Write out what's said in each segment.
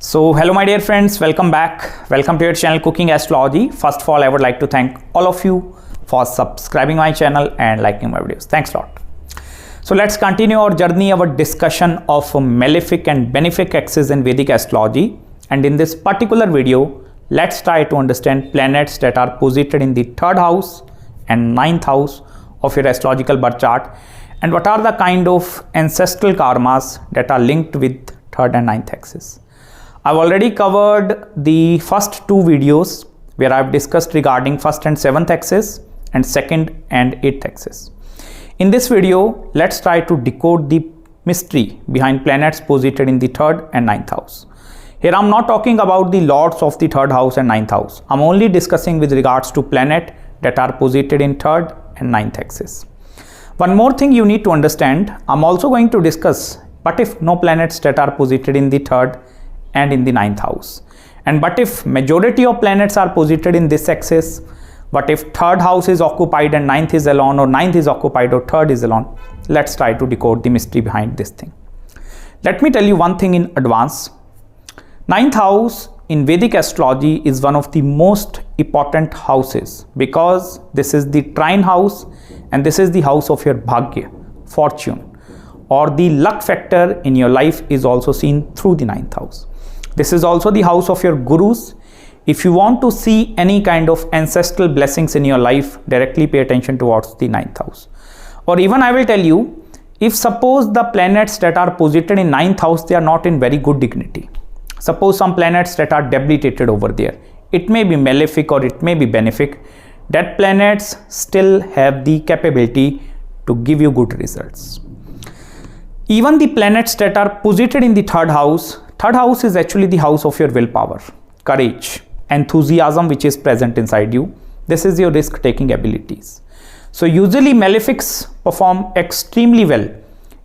So hello my dear friends, welcome back. Welcome to your channel Cooking Astrology. First of all, I would like to thank all of you for subscribing my channel and liking my videos. Thanks a lot. So let's continue our journey, our discussion of Malefic and Benefic axis in Vedic astrology. And in this particular video, let's try to understand planets that are posited in the 3rd house and 9th house of your astrological birth chart, and what are the kind of ancestral karmas that are linked with 3rd and 9th axis. I've already covered the first two videos where I've discussed regarding 1st and 7th axis and 2nd and 8th axis. In this video, let's try to decode the mystery behind planets posited in the 3rd and 9th house. Here I'm not talking about the lords of the 3rd house and 9th house. I'm only discussing with regards to planets that are posited in 3rd and 9th axis. One more thing you need to understand, I'm also going to discuss what if no planets that are posited in the 3rd and in the 9th house, and but if majority of planets are posited in this axis, what if 3rd house is occupied and 9th is alone, or 9th is occupied or 3rd is alone. Let's try to decode the mystery behind this thing. Let me tell you one thing in advance. 9th house in Vedic astrology is one of the most important houses because this is the trine house and this is the house of your bhagya, fortune, or the luck factor in your life is also seen through the 9th house. This is also the house of your gurus. If you want to see any kind of ancestral blessings in your life, directly pay attention towards the 9th house. Or even I will tell you, if suppose the planets that are posited in 9th house, they are not in very good dignity. Suppose some planets that are debilitated over there. It may be malefic or it may be benefic. That planets still have the capability to give you good results. Even the planets that are posited in the 3rd house, 3rd house is actually the house of your willpower, courage, enthusiasm which is present inside you. This is your risk-taking abilities. So usually malefics perform extremely well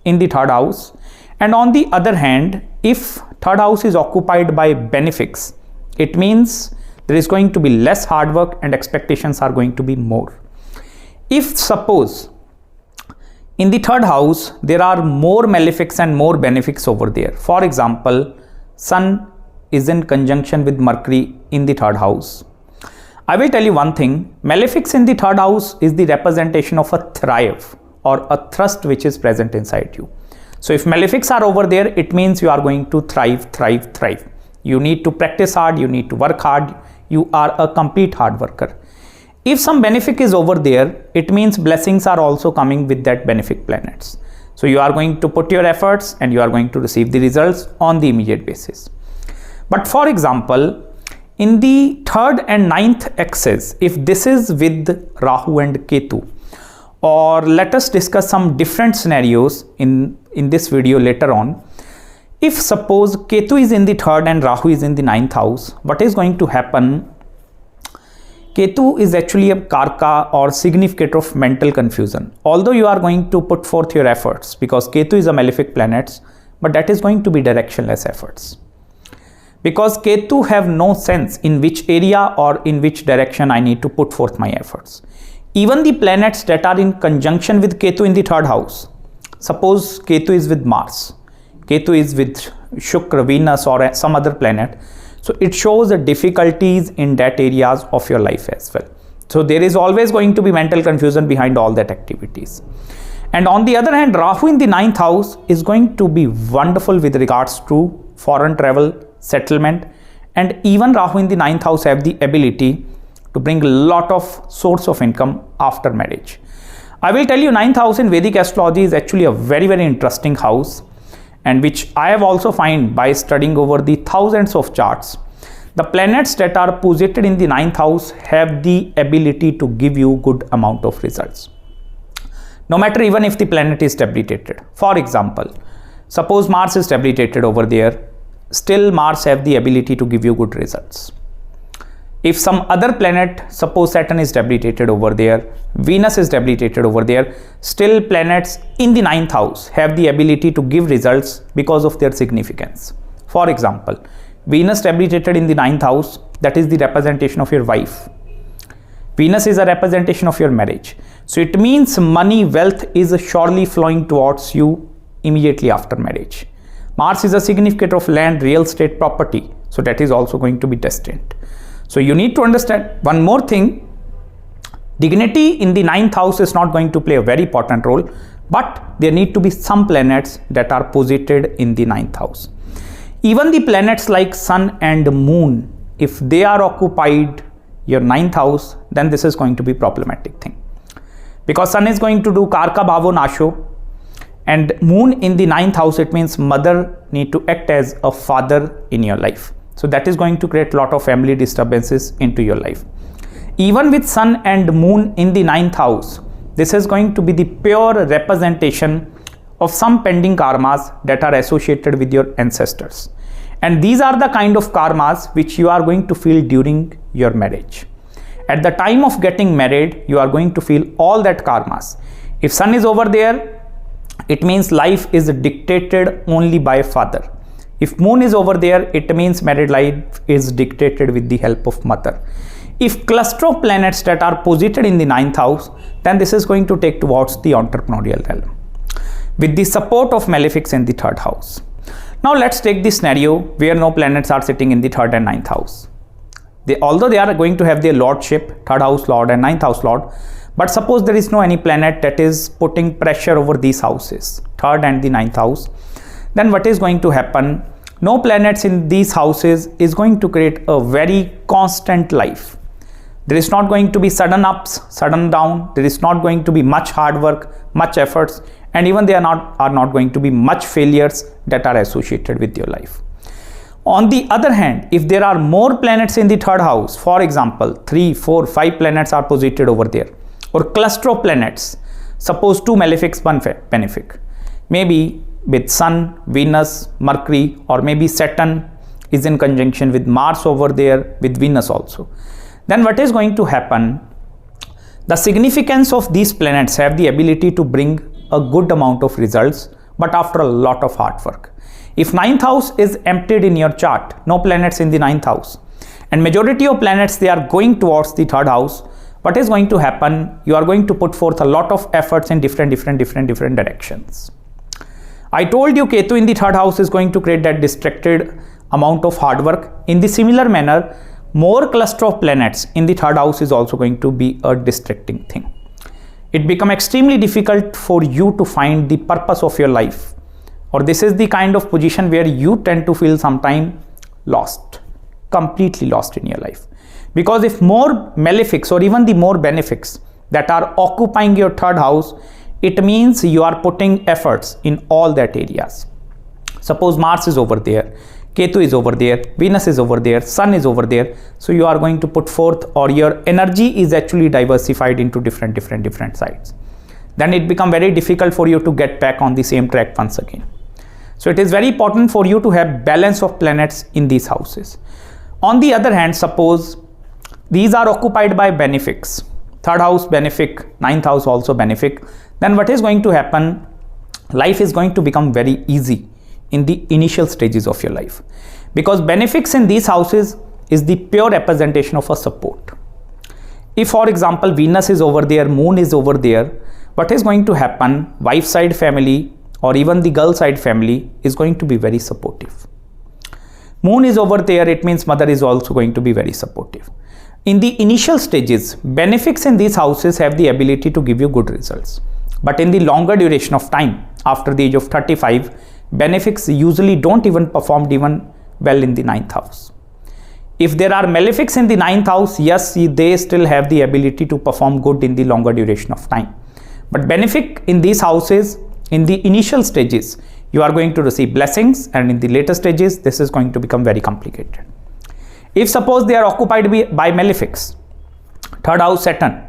in the 3rd house. And on the other hand, if 3rd house is occupied by benefics, it means there is going to be less hard work and expectations are going to be more. If suppose in the 3rd house, there are more malefics and more benefics over there. For example, Sun is in conjunction with Mercury in the 3rd house. I will tell you one thing, malefics in the 3rd house is the representation of a thrive or a thrust which is present inside you. So if malefics are over there, it means you are going to thrive. You need to practice hard, you need to work hard, you are a complete hard worker. If some benefic is over there, it means blessings are also coming with that benefic planets. So you are going to put your efforts and you are going to receive the results on the immediate basis. But for example, in the 3rd and 9th axis, if this is with Rahu and Ketu, or let us discuss some different scenarios in this video later on. If suppose Ketu is in the 3rd and Rahu is in the 9th house, what is going to happen? Ketu is actually a karka or significator of mental confusion. Although you are going to put forth your efforts because Ketu is a malefic planet, but that is going to be directionless efforts. Because Ketu have no sense in which area or in which direction I need to put forth my efforts. Even the planets that are in conjunction with Ketu in the 3rd house, suppose Ketu is with Mars, Ketu is with Shukra, Venus or some other planet, so it shows the difficulties in that areas of your life as well. So there is always going to be mental confusion behind all that activities. And on the other hand, Rahu in the 9th house is going to be wonderful with regards to foreign travel, settlement, and even Rahu in the 9th house have the ability to bring a lot of source of income after marriage. I will tell you 9th house in Vedic astrology is actually a very interesting house, and which I have also find by studying over the thousands of charts. The planets that are posited in the 9th house have the ability to give you good amount of results. No matter even if the planet is debilitated. For example, suppose Mars is debilitated over there, still Mars have the ability to give you good results. If some other planet, suppose Saturn is debilitated over there, Venus is debilitated over there, still planets in the 9th house have the ability to give results because of their significance. For example, Venus debilitated in the 9th house, that is the representation of your wife. Venus is a representation of your marriage. So it means money, wealth is surely flowing towards you immediately after marriage. Mars is a significant of land, real estate, property. So that is also going to be destined. So you need to understand one more thing. Dignity in the 9th house is not going to play a very important role, but there need to be some planets that are posited in the 9th house. Even the planets like Sun and Moon, if they are occupied your 9th house, then this is going to be problematic thing. Because Sun is going to do Karka Bhavo Nasho, and Moon in the 9th house, it means mother need to act as a father in your life. So that is going to create a lot of family disturbances into your life. Even with Sun and Moon in the 9th house, this is going to be the pure representation of some pending karmas that are associated with your ancestors. And these are the kind of karmas which you are going to feel during your marriage. At the time of getting married, you are going to feel all that karmas. If Sun is over there, it means life is dictated only by father. If Moon is over there, it means married life is dictated with the help of mother. If cluster of planets that are posited in the 9th house, then this is going to take towards the entrepreneurial realm with the support of malefics in the 3rd house. Now let's take the scenario where no planets are sitting in the 3rd and 9th house. Although they are going to have their lordship, 3rd house lord and 9th house lord, but suppose there is no any planet that is putting pressure over these houses, 3rd and the 9th house, then what is going to happen? No planets in these houses is going to create a very constant life. There is not going to be sudden ups, sudden down. There is not going to be much hard work, much efforts, and even there are not going to be much failures that are associated with your life. On the other hand, if there are more planets in the 3rd house, for example, 3, 4, 5 planets are posited over there, or cluster of planets, suppose 2 malefics, 1 benefic, maybe with Sun, Venus, Mercury, or maybe Saturn is in conjunction with Mars over there, with Venus also. Then what is going to happen? The significance of these planets have the ability to bring a good amount of results, but after a lot of hard work. If 9th house is emptied in your chart, no planets in the 9th house, and majority of planets, they are going towards the 3rd house, what is going to happen? You are going to put forth a lot of efforts in different directions. I told you Ketu in the 3rd house is going to create that distracted amount of hard work. In the similar manner, more cluster of planets in the 3rd house is also going to be a distracting thing. It becomes extremely difficult for you to find the purpose of your life, or this is the kind of position where you tend to feel sometime lost, completely lost in your life. Because if more malefics or even the more benefics that are occupying your 3rd house, it means you are putting efforts in all that areas. Suppose Mars is over there, Ketu is over there, Venus is over there, Sun is over there. So you are going to put forth, or your energy is actually diversified into different sides. Then it becomes very difficult for you to get back on the same track once again. So it is very important for you to have balance of planets in these houses. On the other hand, suppose these are occupied by benefics, 3rd house benefic, 9th house also benefic, then what is going to happen? Life is going to become very easy in the initial stages of your life, because benefics in these houses is the pure representation of a support. If for example Venus is over there, Moon is over there, what is going to happen? Wife side family or even the girl side family is going to be very supportive. Moon is over there, it means mother is also going to be very supportive. In the initial stages, benefics in these houses have the ability to give you good results, but in the longer duration of time, after the age of 35, benefics usually don't even perform even well in the 9th house. If there are malefics in the 9th house, yes, they still have the ability to perform good in the longer duration of time. But benefic in these houses, in the initial stages, you are going to receive blessings, and in the later stages, this is going to become very complicated. If suppose they are occupied by malefics, 3rd house Saturn,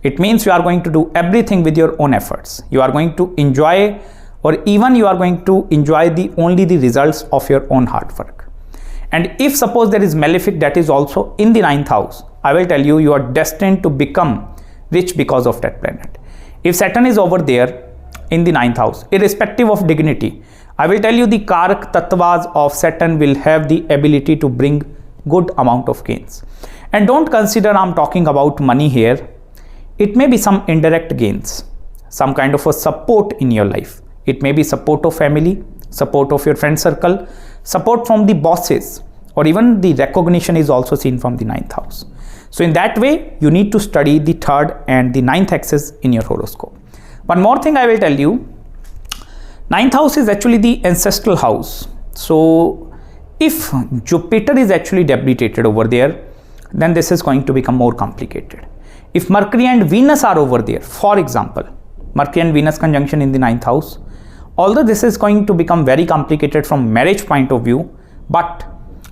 it means you are going to do everything with your own efforts. You are going to enjoy, or even you are going to enjoy only the results of your own hard work. And if suppose there is malefic that is also in the 9th house, I will tell you, you are destined to become rich because of that planet. If Saturn is over there in the 9th house, irrespective of dignity, I will tell you the Karak Tattvas of Saturn will have the ability to bring good amount of gains. And don't consider I'm talking about money here. It may be some indirect gains, some kind of a support in your life. It may be support of family, support of your friend circle, support from the bosses, or even the recognition is also seen from the 9th house. So in that way, you need to study the 3rd and the 9th axis in your horoscope. One more thing I will tell you, 9th house is actually the ancestral house. So if Jupiter is actually debilitated over there, then this is going to become more complicated. If Mercury and Venus are over there, for example, Mercury and Venus conjunction in the 9th house, although this is going to become very complicated from marriage point of view, but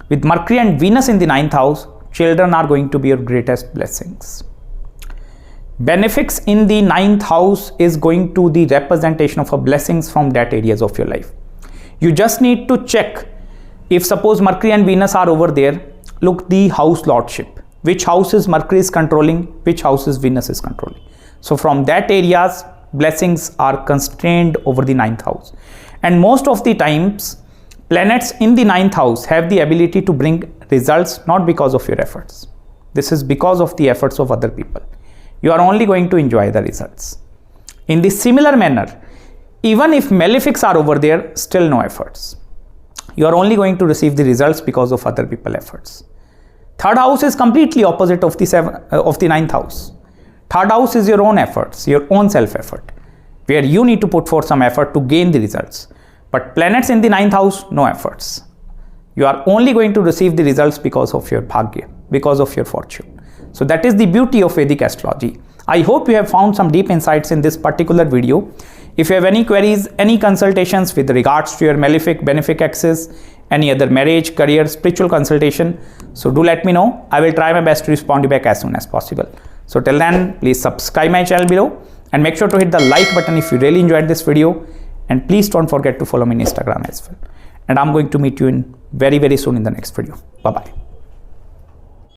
with Mercury and Venus in the 9th house, children are going to be your greatest blessings. Benefics in the 9th house is going to the representation of a blessings from that areas of your life. You just need to check, if suppose Mercury and Venus are over there, look the house lordship. Which house is Mercury is controlling, which house is Venus is controlling. So from that areas, blessings are constrained over the 9th house. And most of the times, planets in the 9th house have the ability to bring results not because of your efforts. This is because of the efforts of other people. You are only going to enjoy the results. In the similar manner, even if malefics are over there, still no efforts. You are only going to receive the results because of other people's efforts. 3rd house is completely opposite of the 9th house. 3rd house is your own efforts, your own self-effort, where you need to put forth some effort to gain the results. But planets in the 9th house, no efforts. You are only going to receive the results because of your bhagya, because of your fortune. So that is the beauty of Vedic astrology. I hope you have found some deep insights in this particular video. If you have any queries, any consultations with regards to your Malefic, Benefic axis, any other marriage, career, spiritual consultation, so do let me know. I will try my best to respond you back as soon as possible. So till then, please subscribe my channel below and make sure to hit the like button if you really enjoyed this video. And please don't forget to follow me on Instagram as well. And I'm going to meet you in very soon in the next video. Bye-bye.